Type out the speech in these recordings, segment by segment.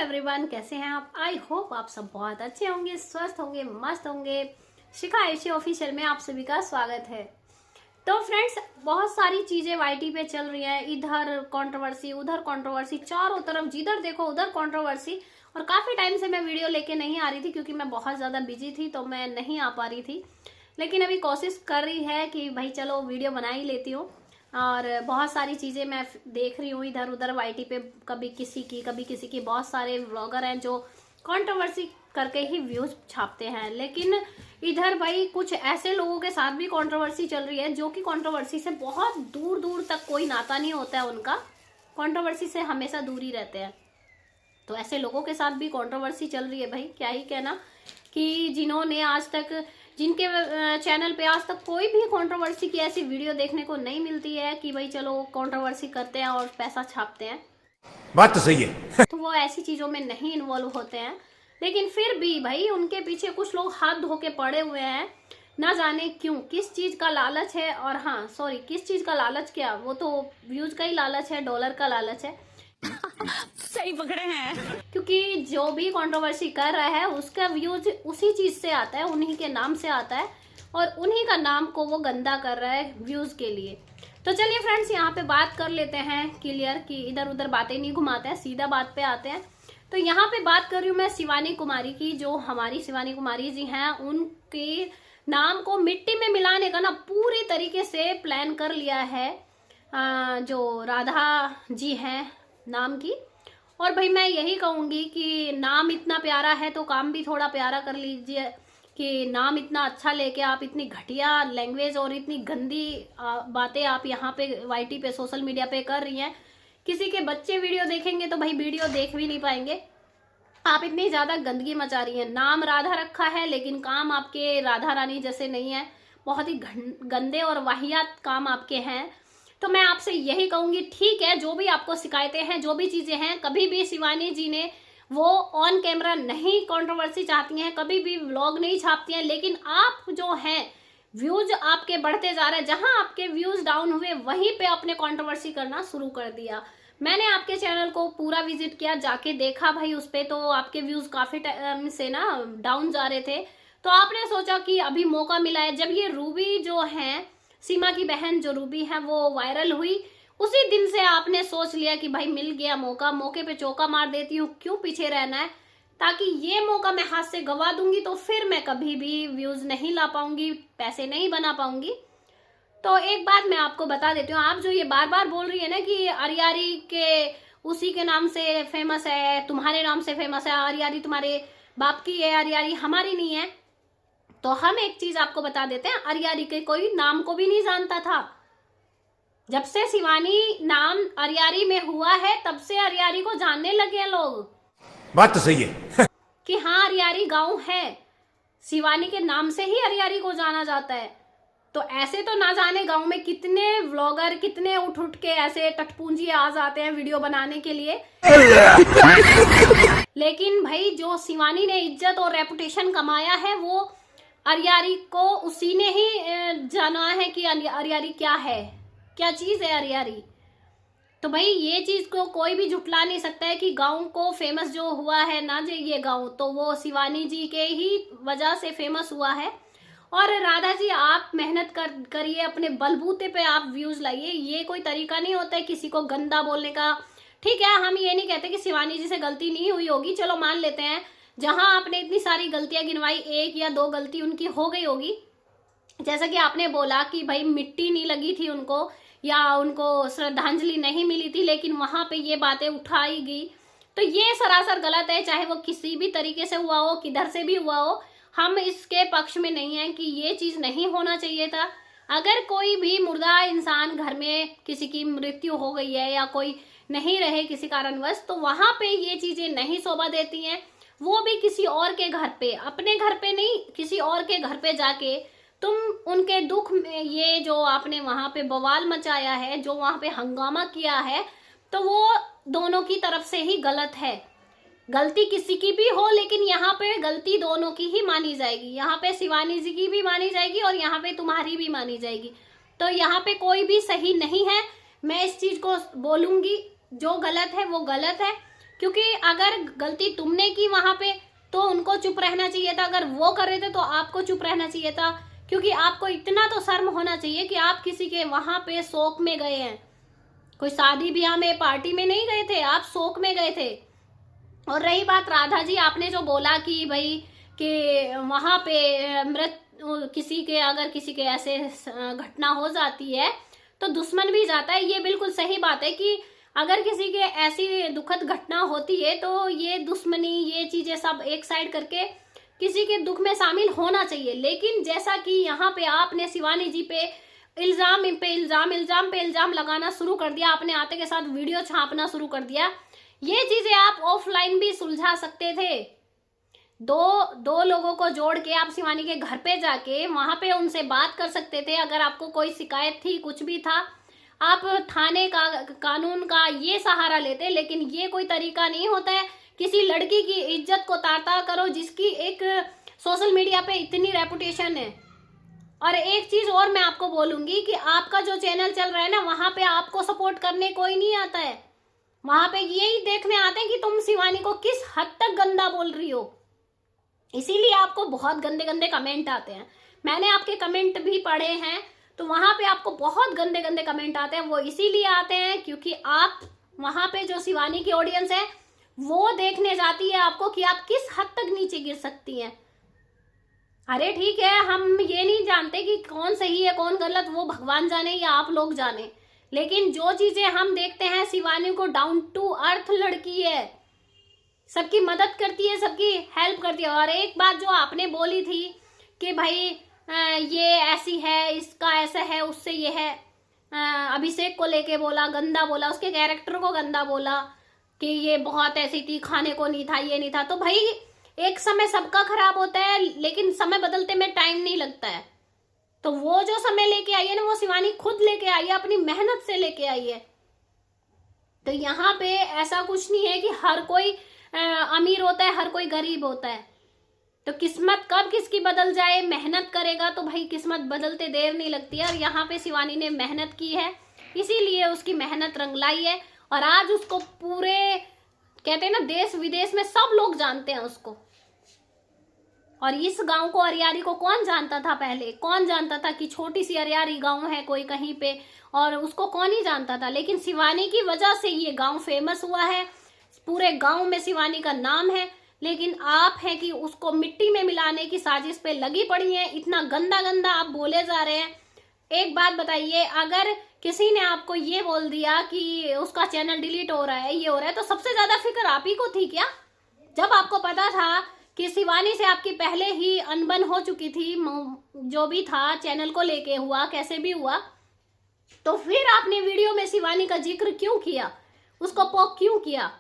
Everyone, कैसे हैं आप? आई होप आप सब बहुत अच्छे होंगे, स्वस्थ होंगे, मस्त होंगे। शिखा आयुषी ऑफिशियल में आप सभी का स्वागत है। तो फ्रेंड्स, बहुत सारी चीजें वाईटी पे चल रही है, इधर कंट्रोवर्सी उधर कंट्रोवर्सी, चारों तरफ जिधर देखो उधर कंट्रोवर्सी। और काफी टाइम से मैं वीडियो लेके नहीं आ रही थी क्योंकि मैं बहुत ज्यादा बिजी थी, तो मैं नहीं आ पा रही थी। लेकिन अभी कोशिश कर रही है कि भाई चलो वीडियो बना ही लेती हूँ। और बहुत सारी चीज़ें मैं देख रही हूँ इधर उधर वाईटी पे, कभी किसी की। बहुत सारे व्लॉगर हैं जो कंट्रोवर्सी करके ही व्यूज छापते हैं, लेकिन इधर भाई कुछ ऐसे लोगों के साथ भी कंट्रोवर्सी चल रही है जो कि कंट्रोवर्सी से बहुत दूर दूर तक कोई नाता नहीं होता है उनका, कंट्रोवर्सी से हमेशा दूर ही रहते हैं। तो ऐसे लोगों के साथ भी कंट्रोवर्सी चल रही है भाई, क्या ही कहना, कि जिन्होंने आज तक, जिनके चैनल पे आज तक कोई भी कंट्रोवर्सी की ऐसी वीडियो देखने को नहीं मिलती है कि भाई चलो कंट्रोवर्सी करते हैं और पैसा छापते हैं। बात तो सही है। तो वो ऐसी चीजों में नहीं इन्वॉल्व होते हैं, लेकिन फिर भी भाई उनके पीछे कुछ लोग हाथ धो के पड़े हुए हैं, ना जाने क्यों, किस चीज का लालच है। और हाँ सॉरी, किस चीज का लालच, क्या वो तो व्यूज का ही लालच है, डॉलर का लालच है। सही पकड़े हैं, क्योंकि जो भी कंट्रोवर्सी कर रहा है उसका व्यूज उसी चीज से आता है, उन्हीं के नाम से आता है, और उन्हीं का नाम को वो गंदा कर रहा है व्यूज के लिए। तो चलिए फ्रेंड्स, यहाँ पे बात कर लेते हैं क्लियर, कि इधर उधर बातें नहीं घुमाते हैं, सीधा बात पे आते हैं। तो यहाँ पे बात कर रही हूँ मैं शिवानी कुमारी की। जो हमारी शिवानी कुमारी जी हैं, उनके नाम को मिट्टी में मिलाने का ना पूरी तरीके से प्लान कर लिया है जो राधा जी हैं नाम की। और भाई मैं यही कहूंगी कि नाम इतना प्यारा है तो काम भी थोड़ा प्यारा कर लीजिए, कि नाम इतना अच्छा लेके आप इतनी घटिया लैंग्वेज और इतनी गंदी बातें आप यहाँ पे वाईटी पे सोशल मीडिया पे कर रही हैं। किसी के बच्चे वीडियो देखेंगे तो भाई वीडियो देख भी नहीं पाएंगे, आप इतनी ज्यादा गंदगी मचा रही हैं। नाम राधा रखा है लेकिन काम आपके राधा रानी जैसे नहीं है, बहुत ही गंदे और वाहियात काम आपके हैं। तो मैं आपसे यही कहूंगी, ठीक है, जो भी आपको शिकायतें हैं, जो भी चीजें हैं, कभी भी शिवानी जी ने वो ऑन कैमरा नहीं कंट्रोवर्सी चाहती हैं, कभी भी व्लॉग नहीं छापती हैं, लेकिन आप जो हैं व्यूज आपके बढ़ते जा रहे हैं, जहां आपके व्यूज डाउन हुए वहीं पे आपने कंट्रोवर्सी करना शुरू कर दिया। मैंने आपके चैनल को पूरा विजिट किया, जाके देखा भाई उस पे, तो आपके व्यूज काफी टाइम से ना डाउन जा रहे थे। तो आपने सोचा कि अभी मौका मिला है, जब ये रूबी जो है, सीमा की बहन जो रूबी है, वो वायरल हुई, उसी दिन से आपने सोच लिया कि भाई मिल गया मौका, मौके पे चौका मार देती हूँ, क्यों पीछे रहना है, ताकि ये मौका मैं हाथ से गवा दूंगी तो फिर मैं कभी भी व्यूज नहीं ला पाऊंगी, पैसे नहीं बना पाऊंगी। तो एक बात मैं आपको बता देती हूँ, आप जो ये बार बार बोल रही है ना कि अरियारी के उसी के नाम से फेमस है, तुम्हारे नाम से फेमस है, अरियारी तुम्हारे बाप की है, अरियारी हमारी नहीं है। तो हम एक चीज आपको बता देते हैं, अरियारी के कोई नाम को भी नहीं जानता था। जब से शिवानी नाम अरियारी में हुआ है तब से अरियारी को जानने लगे हैं लोग। बात तो सही है। कि हाँ अरियारी गांव है, शिवानी के नाम से ही अरियारी को जाना जाता है। तो ऐसे तो ना जाने गांव में कितने व्लॉगर, कितने उठ उठ के ऐसे टटपूंजी आ जाते हैं वीडियो बनाने के लिए। लेकिन भाई जो शिवानी ने इज्जत और रेपुटेशन कमाया है, वो अरियारी को उसी ने ही जाना है कि अरियारी क्या है, क्या चीज है अरियारी। तो भाई ये चीज को कोई भी झुटला नहीं सकता है कि गांव को फेमस जो हुआ है ना, जो ये गांव, तो वो शिवानी जी के ही वजह से फेमस हुआ है। और राधा जी, आप मेहनत करिए, अपने बलबूते पे आप व्यूज लाइए। ये कोई तरीका नहीं होता है किसी को गंदा बोलने का। ठीक है, हम ये नहीं कहते कि शिवानी जी से गलती नहीं हुई होगी, चलो मान लेते हैं, जहां आपने इतनी सारी गलतियां गिनवाई, एक या दो गलती उनकी हो गई होगी। जैसा कि आपने बोला कि भाई मिट्टी नहीं लगी थी उनको, या उनको श्रद्धांजलि नहीं मिली थी, लेकिन वहां पे ये बातें उठाई गई, तो ये सरासर गलत है। चाहे वो किसी भी तरीके से हुआ हो, किधर से भी हुआ हो, हम इसके पक्ष में नहीं है कि ये चीज नहीं होना चाहिए था। अगर कोई भी मुर्दा इंसान, घर में किसी की मृत्यु हो गई है या कोई नहीं रहे किसी कारणवश, तो वहां पे ये चीजें नहीं शोभा देती हैं। वो भी किसी और के घर पे, अपने घर पे नहीं, किसी और के घर पे जाके तुम उनके दुख में, ये जो आपने वहां पे बवाल मचाया है, जो वहां पे हंगामा किया है, तो वो दोनों की तरफ से ही गलत है। गलती किसी की भी हो, लेकिन यहाँ पे गलती दोनों की ही मानी जाएगी। यहाँ पे शिवानी जी की भी मानी जाएगी और यहाँ पे तुम्हारी भी मानी जाएगी। तो यहाँ पे कोई भी सही नहीं है। मैं इस चीज को बोलूंगी, जो गलत है वो गलत है, क्योंकि अगर गलती तुमने की वहां पे तो उनको चुप रहना चाहिए था, अगर वो कर रहे थे तो आपको चुप रहना चाहिए था, क्योंकि आपको इतना तो शर्म होना चाहिए कि आप किसी के वहां पे शोक में गए हैं। कोई शादी ब्याह में पार्टी में नहीं गए थे, आप शोक में गए थे। और रही बात राधा जी, आपने जो बोला कि भाई कि वहां पे मृत किसी के अगर किसी के ऐसे घटना हो जाती है तो दुश्मन भी जाता है, ये बिल्कुल सही बात है कि अगर किसी के ऐसी दुखद घटना होती है तो ये दुश्मनी ये चीजें सब एक साइड करके किसी के दुख में शामिल होना चाहिए। लेकिन जैसा कि यहाँ पे आपने शिवानी जी पे इल्जाम पे इल्जाम लगाना शुरू कर दिया, आपने आते के साथ वीडियो छापना शुरू कर दिया, ये चीजें आप ऑफलाइन भी सुलझा सकते थे। दो लोगों को जोड़ के आप शिवानी के घर पे जाके वहां पे उनसे बात कर सकते थे। अगर आपको कोई शिकायत थी, कुछ भी था, आप थाने का कानून का ये सहारा लेते। लेकिन ये कोई तरीका नहीं होता है। किसी लड़की की इज्जत को तार-तार करो जिसकी एक सोशल मीडिया पे इतनी रेपुटेशन है। और एक चीज और मैं आपको बोलूंगी कि आपका जो चैनल चल रहा है ना, वहां पे आपको सपोर्ट करने कोई नहीं आता है। वहां पे यही देखने आते हैं कि तुम शिवानी को किस हद तक गंदा बोल रही हो, इसीलिए आपको बहुत गंदे गंदे कमेंट आते हैं। मैंने आपके कमेंट भी पढ़े हैं, तो वहां पे आपको बहुत गंदे गंदे कमेंट आते हैं। वो इसीलिए आते हैं क्योंकि आप वहां पे जो शिवानी की ऑडियंस है वो देखने जाती है आपको कि आप किस हद तक नीचे गिर सकती हैं। अरे ठीक है, हम ये नहीं जानते कि कौन सही है कौन गलत, वो भगवान जाने या आप लोग जाने। लेकिन जो चीजें हम देखते हैं, शिवानी को डाउन टू अर्थ लड़की है, सबकी मदद करती है, सबकी हेल्प करती है। और एक बात जो आपने बोली थी कि भाई ये ऐसी है, इसका ऐसा है, उससे ये है, अभिषेक को लेके बोला, गंदा बोला, उसके कैरेक्टर को गंदा बोला कि ये बहुत ऐसी थी, खाने को नहीं था, ये नहीं था। तो भाई एक समय सबका खराब होता है, लेकिन समय बदलते में टाइम नहीं लगता है। तो वो जो समय लेके आई है ना, वो शिवानी खुद लेके आई है, अपनी मेहनत से लेके आई है। तो यहाँ पे ऐसा कुछ नहीं है कि हर कोई अमीर होता है, हर कोई गरीब होता है। तो किस्मत कब किसकी बदल जाए, मेहनत करेगा तो भाई किस्मत बदलते देर नहीं लगती है। और यहाँ पे शिवानी ने मेहनत की है, इसीलिए उसकी मेहनत रंग लाई है। और आज उसको पूरे कहते हैं ना देश विदेश में सब लोग जानते हैं उसको। और इस गांव को, अरियारी को कौन जानता था पहले? कौन जानता था कि छोटी सी अरियारी गांव है कोई कहीं पे, और उसको कौन ही जानता था। लेकिन शिवानी की वजह से ये गांव फेमस हुआ है, पूरे गांव में शिवानी का नाम है। लेकिन आप हैं कि उसको मिट्टी में मिलाने की साजिश पे लगी पड़ी है। इतना गंदा गंदा आप बोले जा रहे हैं। एक बात बताइए, अगर किसी ने आपको ये बोल दिया कि उसका चैनल डिलीट हो रहा है, ये हो रहा है, तो सबसे ज्यादा फिक्र आप ही को थी क्या? जब आपको पता था कि शिवानी से आपकी पहले ही अनबन हो चुकी थी, जो भी था चैनल को लेके हुआ, कैसे भी हुआ, तो फिर आपने वीडियो में शिवानी का जिक्र क्यों किया, उसको पोक क्यों किया?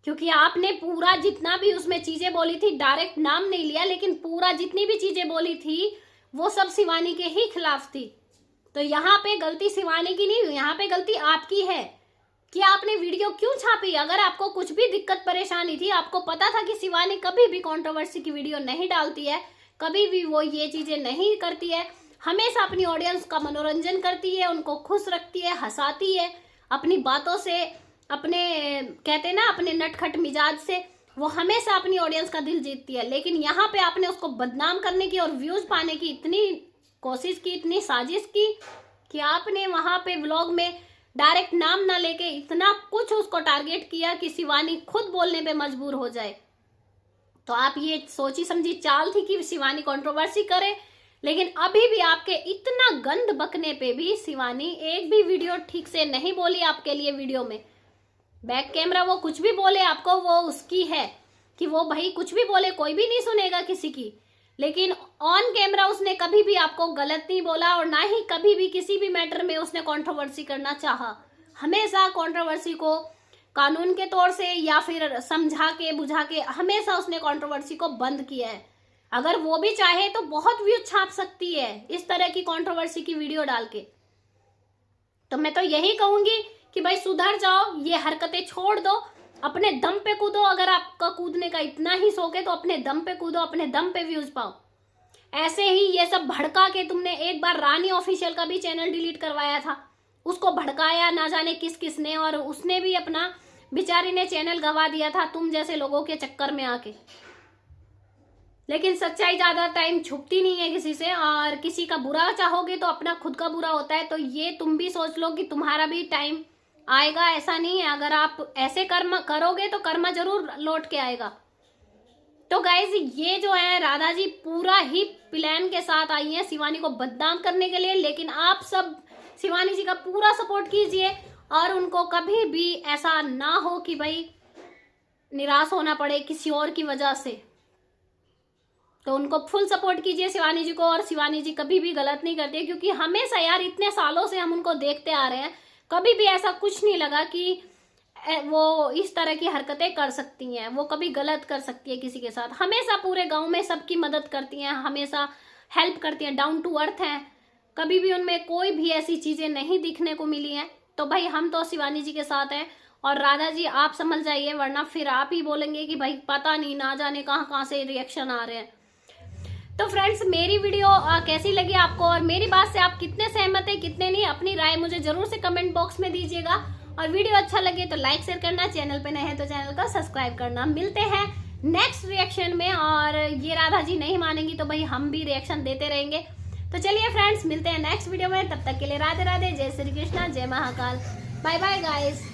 क्योंकि आपने पूरा जितना भी उसमें चीजें बोली थी, डायरेक्ट नाम नहीं लिया, लेकिन पूरा जितनी भी चीजें बोली थी वो सब शिवानी के ही खिलाफ थी। तो यहाँ पे गलती शिवानी की नहीं, यहाँ पे गलती आपकी है कि आपने वीडियो क्यों छापी। अगर आपको कुछ भी दिक्कत परेशानी थी, आपको पता था कि शिवानी कभी भी कंट्रोवर्सी की वीडियो नहीं डालती है, कभी भी वो ये चीजें नहीं करती है, हमेशा अपनी ऑडियंस का मनोरंजन करती है, उनको खुश रखती है, हंसाती है, अपनी बातों से, अपने कहते हैं ना अपने नटखट मिजाज से वो हमेशा अपनी ऑडियंस का दिल जीतती है। लेकिन यहाँ पे आपने उसको बदनाम करने की और व्यूज पाने की इतनी कोशिश की, इतनी साजिश की कि आपने वहां पे व्लॉग में डायरेक्ट नाम ना लेके इतना कुछ उसको टारगेट किया कि शिवानी खुद बोलने पे मजबूर हो जाए। तो आप ये सोची समझी चाल थी कि शिवानी कंट्रोवर्सी करे, लेकिन अभी भी आपके इतना गंद बकने पे भी शिवानी एक भी वीडियो ठीक से नहीं बोली आपके लिए। वीडियो में बैक कैमरा वो कुछ भी बोले आपको, वो उसकी है कि वो भाई कुछ भी बोले, कोई भी नहीं सुनेगा किसी की। लेकिन ऑन कैमरा उसने कभी भी आपको गलत नहीं बोला, और ना ही कभी भी किसी भी मैटर में उसने कंट्रोवर्सी करना चाहा। हमेशा कंट्रोवर्सी को कानून के तौर से या फिर समझा के बुझा के हमेशा उसने कंट्रोवर्सी को बंद किया है। अगर वो भी चाहे तो बहुत व्यूज छाप सकती है इस तरह की कंट्रोवर्सी की वीडियो डाल के। तो मैं तो यही कहूंगी कि भाई सुधर जाओ, ये हरकतें छोड़ दो, अपने दम पे कूदो। अगर आपका कूदने का इतना ही शौक है तो अपने दम पे कूदो, अपने दम पे व्यूज पाओ। ऐसे ही ये सब भड़का के तुमने एक बार रानी ऑफिशियल का भी चैनल डिलीट करवाया था, उसको भड़काया ना जाने किस किसने, और उसने भी अपना बेचारी ने चैनल गंवा दिया था तुम जैसे लोगों के चक्कर में आके। लेकिन सच्चाई ज्यादा टाइम छुपती नहीं है किसी से, और किसी का बुरा चाहोगे तो अपना खुद का बुरा होता है। तो ये तुम भी सोच लो कि तुम्हारा भी टाइम आएगा, ऐसा नहीं है। अगर आप ऐसे कर्म करोगे तो कर्म जरूर लौट के आएगा। तो गाइज ये जो है राधा जी पूरा ही प्लान के साथ आई हैं शिवानी को बदनाम करने के लिए। लेकिन आप सब शिवानी जी का पूरा सपोर्ट कीजिए और उनको कभी भी ऐसा ना हो कि भाई निराश होना पड़े किसी और की वजह से। तो उनको फुल सपोर्ट कीजिए शिवानी जी को। और शिवानी जी कभी भी गलत नहीं करती है, क्योंकि हमेशा यार इतने सालों से हम उनको देखते आ रहे हैं, कभी भी ऐसा कुछ नहीं लगा कि वो इस तरह की हरकतें कर सकती हैं, वो कभी गलत कर सकती है किसी के साथ। हमेशा पूरे गांव में सबकी मदद करती हैं, हमेशा हेल्प करती हैं, डाउन टू अर्थ हैं। कभी भी उनमें कोई भी ऐसी चीजें नहीं दिखने को मिली हैं। तो भाई हम तो शिवानी जी के साथ हैं। और राधा जी आप समझ जाइए, वरना फिर आप ही बोलेंगे कि भाई पता नहीं, ना जाने कहाँ कहाँ से रिएक्शन आ रहे हैं। तो फ्रेंड्स मेरी वीडियो कैसी लगी आपको, और मेरी बात से आप कितने सहमत है कितने नहीं, अपनी राय मुझे जरूर से कमेंट बॉक्स में दीजिएगा। और वीडियो अच्छा लगे तो लाइक शेयर करना, चैनल पे नए हैं तो चैनल को सब्सक्राइब करना। मिलते हैं नेक्स्ट रिएक्शन में, और ये राधा जी नहीं मानेंगी तो भाई हम भी रिएक्शन देते रहेंगे। तो चलिए फ्रेंड्स मिलते हैं नेक्स्ट वीडियो में, तब तक के लिए राधे राधे, जय श्री कृष्णा, जय महाकाल, बाय बाय गाइस।